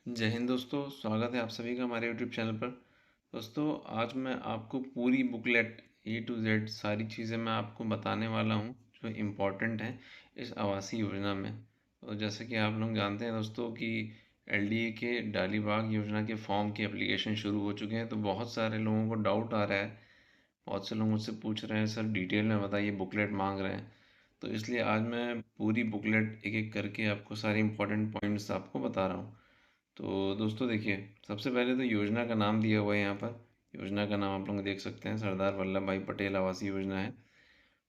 जय हिंद दोस्तों, स्वागत है आप सभी का हमारे यूट्यूब चैनल पर। दोस्तों, आज मैं आपको पूरी बुकलेट ए टू जेड सारी चीज़ें मैं आपको बताने वाला हूँ जो इम्पोर्टेंट हैं इस आवासीय योजना में। तो जैसे कि आप लोग जानते हैं दोस्तों कि एलडीए के डालीबाग योजना के फॉर्म की एप्लीकेशन शुरू हो चुके हैं। तो बहुत सारे लोगों को डाउट आ रहा है, बहुत से लोग मुझसे पूछ रहे हैं सर डिटेल में बताइए, बुकलेट मांग रहे हैं। तो इसलिए आज मैं पूरी बुकलेट एक एक करके आपको सारे इंपॉर्टेंट पॉइंट्स आपको बता रहा हूँ। तो दोस्तों देखिए, सबसे पहले तो योजना का नाम दिया हुआ है यहाँ पर। योजना का नाम आप लोग देख सकते हैं, सरदार वल्लभ भाई पटेल आवासीय योजना है।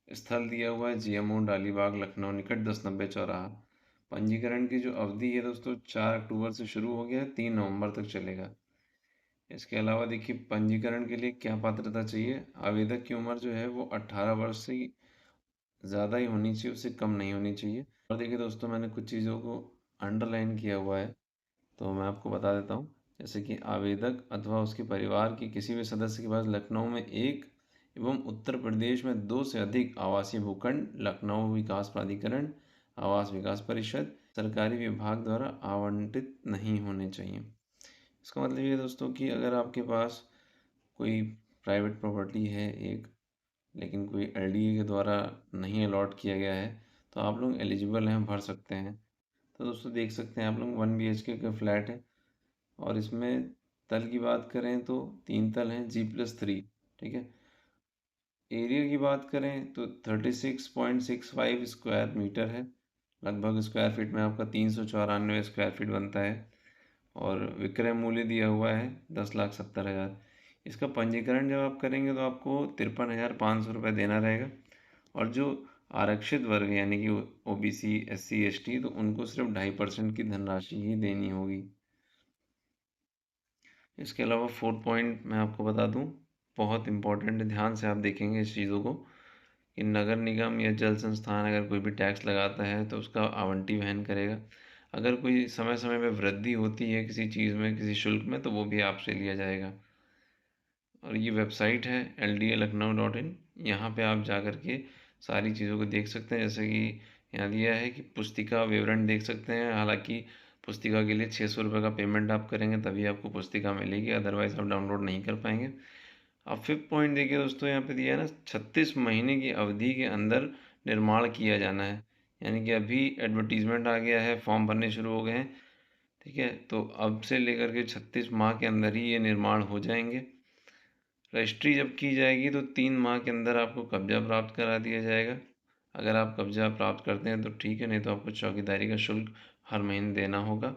स्थल दिया हुआ है जीएमओ डालीबाग लखनऊ निकट 1090 चौराहा। पंजीकरण की जो अवधि है दोस्तों, 4 अक्टूबर से शुरू हो गया है, 3 नवंबर तक चलेगा। इसके अलावा देखिए, पंजीकरण के लिए क्या पात्रता चाहिए। आवेदक की उम्र जो है वो 18 वर्ष से ज़्यादा ही होनी चाहिए, उससे कम नहीं होनी चाहिए। और देखिए दोस्तों, मैंने कुछ चीज़ों को अंडरलाइन किया हुआ है, तो मैं आपको बता देता हूँ। जैसे कि आवेदक अथवा उसके परिवार के किसी भी सदस्य के पास लखनऊ में एक एवं उत्तर प्रदेश में दो से अधिक आवासीय भूखंड लखनऊ विकास प्राधिकरण, आवास विकास परिषद, सरकारी विभाग द्वारा आवंटित नहीं होने चाहिए। इसका मतलब ये है दोस्तों कि अगर आपके पास कोई प्राइवेट प्रॉपर्टी है एक, लेकिन कोई एलडीए के द्वारा नहीं अलॉट किया गया है, तो आप लोग एलिजिबल हैं, भर सकते हैं। तो दोस्तों देख सकते हैं आप लोग, 1 BHK का फ्लैट है और इसमें तल की बात करें तो 3 तल हैं, G+3। ठीक है। एरिया की बात करें तो 36.65 स्क्वायर मीटर है। लगभग स्क्वायर फीट में आपका 394 स्क्वायर फीट बनता है। और विक्रय मूल्य दिया हुआ है 10,70,000। इसका पंजीकरण जब आप करेंगे तो आपको 53,500 रुपये देना रहेगा। और जो आरक्षित वर्ग यानी कि ओबीसी, SC, ST, तो उनको सिर्फ 2.5% की धनराशि ही देनी होगी। इसके अलावा फोर्थ पॉइंट मैं आपको बता दूं, बहुत इंपॉर्टेंट है, ध्यान से आप देखेंगे इस चीज़ों को, कि नगर निगम या जल संस्थान अगर कोई भी टैक्स लगाता है तो उसका आवंटी वहन करेगा। अगर कोई समय समय पे वृद्धि होती है किसी चीज़ में, किसी शुल्क में, तो वो भी आपसे लिया जाएगा। और ये वेबसाइट है LDA-Lucknow.in। यहाँ पे आप जा कर के सारी चीज़ों को देख सकते हैं। जैसे कि यहाँ दिया है कि पुस्तिका विवरण देख सकते हैं। हालांकि पुस्तिका के लिए 600 रुपये का पेमेंट आप करेंगे तभी आपको पुस्तिका मिलेगी, अदरवाइज़ आप डाउनलोड नहीं कर पाएंगे। अब फिफ्थ पॉइंट देखिए दोस्तों, यहाँ पे दिया है ना, 36 महीने की अवधि के अंदर निर्माण किया जाना है। यानी कि अभी एडवर्टीजमेंट आ गया है, फॉर्म भरने शुरू हो गए हैं। ठीक है, तो अब से लेकर के 36 माह के अंदर ही ये निर्माण हो जाएंगे। रजिस्ट्री जब की जाएगी तो 3 माह के अंदर आपको कब्जा प्राप्त करा दिया जाएगा। अगर आप कब्जा प्राप्त करते हैं तो ठीक है, नहीं तो आपको चौकीदारी का शुल्क हर महीने देना होगा।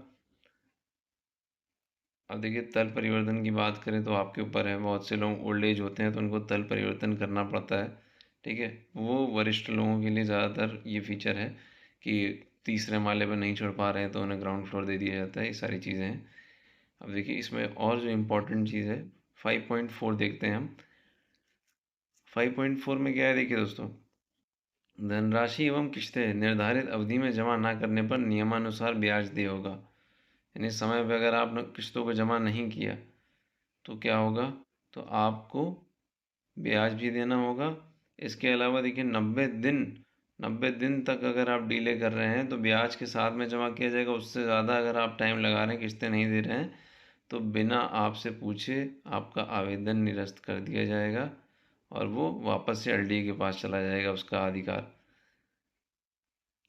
अब देखिए, तल परिवर्तन की बात करें तो आपके ऊपर है, बहुत से लोग ओल्ड एज होते हैं तो उनको तल परिवर्तन करना पड़ता है। ठीक है, वो वरिष्ठ लोगों के लिए ज़्यादातर ये फीचर है कि तीसरे माले पर नहीं चढ़ पा रहे हैं तो उन्हें ग्राउंड फ्लोर दे दिया जाता है। ये सारी चीज़ें हैं। अब देखिए, इसमें और जो इम्पोर्टेंट चीज़ है, 5.4 देखते हैं हम। 5.4 में क्या है, देखिए दोस्तों, धनराशि एवं किस्तें निर्धारित अवधि में जमा न करने पर नियमानुसार ब्याज देय होगा। यानी समय पर अगर आपने किस्तों को जमा नहीं किया तो क्या होगा, तो आपको ब्याज भी देना होगा। इसके अलावा देखिए, 90 दिन तक अगर आप डीले कर रहे हैं तो ब्याज के साथ में जमा किया जाएगा। उससे ज़्यादा अगर आप टाइम लगा रहे हैं, किस्तें नहीं दे रहे हैं, तो बिना आपसे पूछे आपका आवेदन निरस्त कर दिया जाएगा और वो वापस से एलडीए के पास चला जाएगा उसका अधिकार।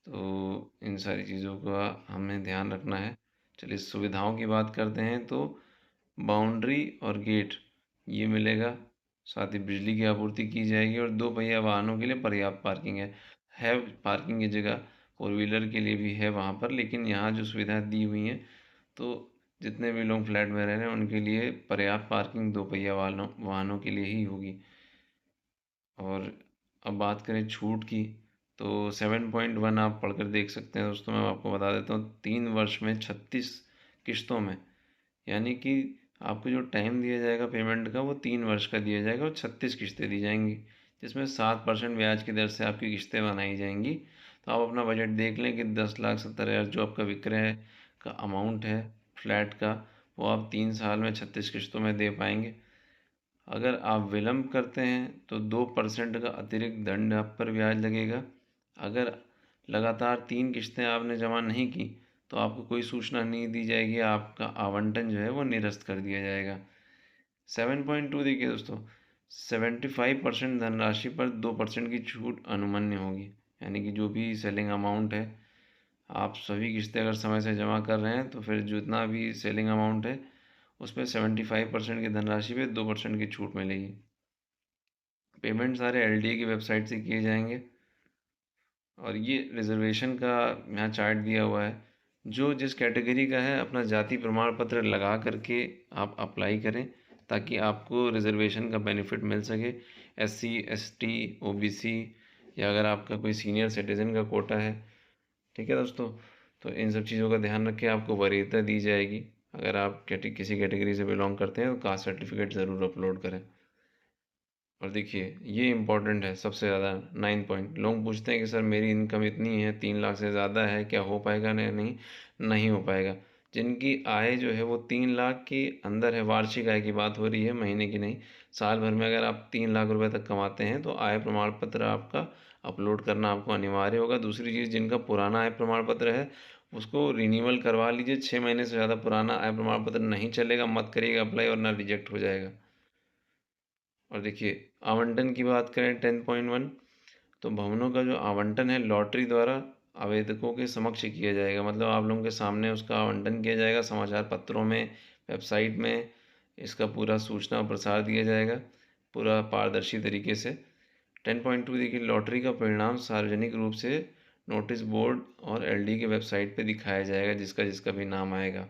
तो इन सारी चीज़ों का हमें ध्यान रखना है। चलिए सुविधाओं की बात करते हैं। तो बाउंड्री और गेट ये मिलेगा, साथ ही बिजली की आपूर्ति की जाएगी और 2 पहिया वाहनों के लिए पर्याप्त पार्किंग है पार्किंग की जगह 4 व्हीलर के लिए भी है वहाँ पर। लेकिन यहाँ जो सुविधा दी हुई है, तो जितने भी लोग फ्लैट में रह रहे हैं उनके लिए पर्याप्त पार्किंग 2 पहिया वाहनों वाहनों के लिए ही होगी। और अब बात करें छूट की, तो 7.1 आप पढ़कर देख सकते हैं दोस्तों। मैं आपको बता देता हूँ, 3 वर्ष में 36 किस्तों में, यानी कि आपको जो टाइम दिया जाएगा पेमेंट का वो 3 वर्ष का दिया जाएगा और 36 किस्तें दी जाएंगी, जिसमें 7% ब्याज की दर से आपकी किस्तें बनाई जाएंगी। तो आप अपना बजट देख लें कि 10,70,000 जो आपका विक्रय का अमाउंट है फ्लैट का, वो आप 3 साल में 36 किस्तों में दे पाएंगे। अगर आप विलंब करते हैं तो 2% का अतिरिक्त दंड आप पर ब्याज लगेगा। अगर लगातार 3 किस्तें आपने जमा नहीं की तो आपको कोई सूचना नहीं दी जाएगी, आपका आवंटन जो है वो निरस्त कर दिया जाएगा। 7.2 देखिए दोस्तों, 75% धनराशि पर 2% की छूट अनुमन्य होगी। यानी कि जो भी सेलिंग अमाउंट है, आप सभी किस्तें अगर समय से जमा कर रहे हैं तो फिर जितना भी सेलिंग अमाउंट है उस पर 75% की धनराशि पे 2% की छूट मिलेगी। पेमेंट सारे एलडीए की वेबसाइट से किए जाएंगे। और ये रिजर्वेशन का यहाँ चार्ट दिया हुआ है। जो जिस कैटेगरी का है अपना जाति प्रमाण पत्र लगा करके आप अप्लाई करें, ताकि आपको रिजर्वेशन का बेनिफिट मिल सके। एससी, एसटी, ओबीसी, या अगर आपका कोई सीनियर सिटीज़न का कोटा है। ठीक है दोस्तों, तो इन सब चीज़ों का ध्यान रखें, आपको वरीयता दी जाएगी। अगर आप किसी कैटेगरी से बिलोंग करते हैं तो कास्ट सर्टिफिकेट ज़रूर अपलोड करें। और देखिए ये इम्पोर्टेंट है सबसे ज़्यादा, 9 पॉइंट। लोग पूछते हैं कि सर मेरी इनकम इतनी है, 3 लाख से ज़्यादा है, क्या हो पाएगा? नहीं नहीं, नहीं हो पाएगा। जिनकी आय जो है वो 3 लाख के अंदर है, वार्षिक आय की बात हो रही है, महीने की नहीं। साल भर में अगर आप 3 लाख रुपए तक कमाते हैं तो आय प्रमाण पत्र आपका अपलोड करना आपको अनिवार्य होगा। दूसरी चीज़, जिनका पुराना आय प्रमाण पत्र है उसको रिन्यूअल करवा लीजिए। 6 महीने से ज़्यादा पुराना आय प्रमाण पत्र नहीं चलेगा, मत करिएगा अप्लाई, वरना रिजेक्ट हो जाएगा। और देखिए आवंटन की बात करें 10.1, तो भवनों का जो आवंटन है लॉटरी द्वारा आवेदकों के समक्ष किया जाएगा। मतलब आप लोगों के सामने उसका आवंटन किया जाएगा, समाचार पत्रों में, वेबसाइट में इसका पूरा सूचना और प्रसार दिया जाएगा पूरा पारदर्शी तरीके से। 10.2 देखिए, लॉटरी का परिणाम सार्वजनिक रूप से नोटिस बोर्ड और एलडी के वेबसाइट पे दिखाया जाएगा, जिसका जिसका भी नाम आएगा।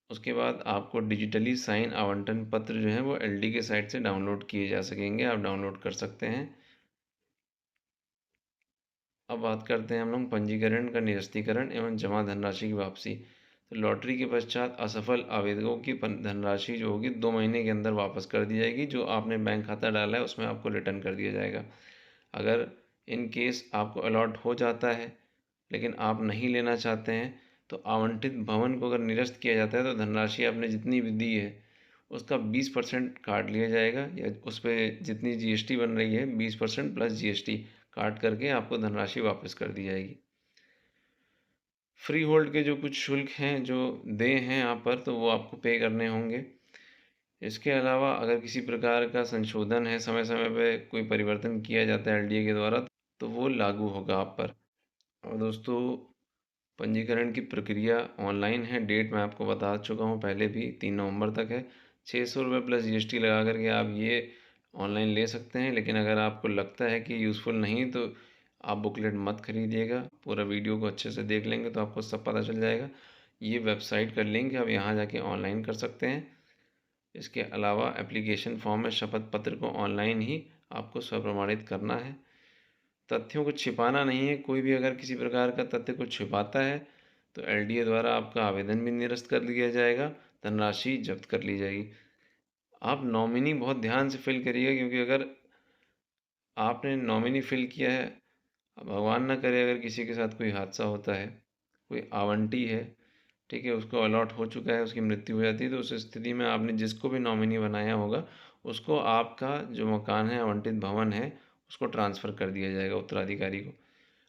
उसके बाद आपको डिजिटली साइन आवंटन पत्र जो है वो एलडी के साइट से डाउनलोड किए जा सकेंगे, आप डाउनलोड कर सकते हैं। अब बात करते हैं हम लोग पंजीकरण का निरस्तीकरण एवं जमा धनराशि की वापसी। तो लॉटरी के पश्चात असफल आवेदकों की धनराशि जो होगी 2 महीने के अंदर वापस कर दी जाएगी। जो आपने बैंक खाता डाला है उसमें आपको रिटर्न कर दिया जाएगा। अगर इन केस आपको अलॉट हो जाता है लेकिन आप नहीं लेना चाहते हैं, तो आवंटित भवन को अगर निरस्त किया जाता है तो धनराशि आपने जितनी भी दी है उसका 20% काट लिया जाएगा, या उस पर जितनी जीएसटी बन रही है 20% प्लस जीएसटी काट करके आपको धनराशि वापस कर दी जाएगी। फ्री होल्ड के जो कुछ शुल्क हैं जो देय हैं यहाँ पर, तो वो आपको पे करने होंगे। इसके अलावा अगर किसी प्रकार का संशोधन है, समय समय पे कोई परिवर्तन किया जाता है एलडीए के द्वारा, तो वो लागू होगा आप पर। और दोस्तों, पंजीकरण की प्रक्रिया ऑनलाइन है। डेट मैं आपको बता चुका हूँ पहले भी, 3 नवंबर तक है। 600 रुपये प्लस जीएसटी लगा करके आप ये ऑनलाइन ले सकते हैं। लेकिन अगर आपको लगता है कि यूज़फुल नहीं, तो आप बुकलेट मत खरीदिएगा, पूरा वीडियो को अच्छे से देख लेंगे तो आपको सब पता चल जाएगा। ये वेबसाइट का लिंक है, आप यहाँ जाके ऑनलाइन कर सकते हैं। इसके अलावा एप्लीकेशन फॉर्म में शपथ पत्र को ऑनलाइन ही आपको स्वप्रमाणित करना है। तथ्यों को छिपाना नहीं है। कोई भी अगर किसी प्रकार का तथ्य को छिपाता है तो एलडीए द्वारा आपका आवेदन भी निरस्त कर दिया जाएगा, धनराशि जब्त कर ली जाएगी। आप नॉमिनी बहुत ध्यान से फिल करिएगा, क्योंकि अगर आपने नॉमिनी फिल किया है, भगवान ना करे अगर किसी के साथ कोई हादसा होता है, कोई आवंटी है, ठीक है, उसको अलॉट हो चुका है, उसकी मृत्यु हो जाती है, तो उस स्थिति में आपने जिसको भी नॉमिनी बनाया होगा उसको आपका जो मकान है, आवंटित भवन है, उसको ट्रांसफ़र कर दिया जाएगा उत्तराधिकारी को।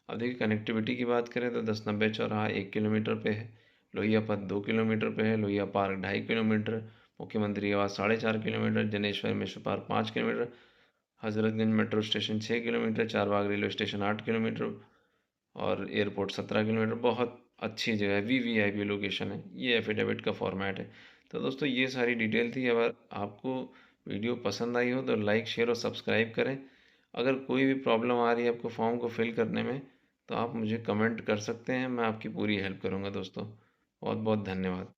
अब देखिए कनेक्टिविटी की बात करें तो 1090 चौराहा 1 किलोमीटर पे है, लोहिया पथ 2 किलोमीटर पे है, लोहिया पार्क 2.5 किलोमीटर, मुख्यमंत्री आवास 4.5 kilometre, Janeshwar Mishra park 5 kilometre, Hazratganj metro station 6 kilometre, Charbagh railway station 8 kilometre, और एयरपोर्ट 17 किलोमीटर। बहुत अच्छी जगह है, वीवीआईपी लोकेशन है। ये एफिडेविट का फॉर्मेट है। तो दोस्तों ये सारी डिटेल थी। अगर आपको वीडियो पसंद आई हो तो लाइक, शेयर और सब्सक्राइब करें। अगर कोई भी प्रॉब्लम आ रही है आपको फॉर्म को फिल करने में, तो आप मुझे कमेंट कर सकते हैं, मैं आपकी पूरी हेल्प करूँगा दोस्तों। बहुत बहुत धन्यवाद।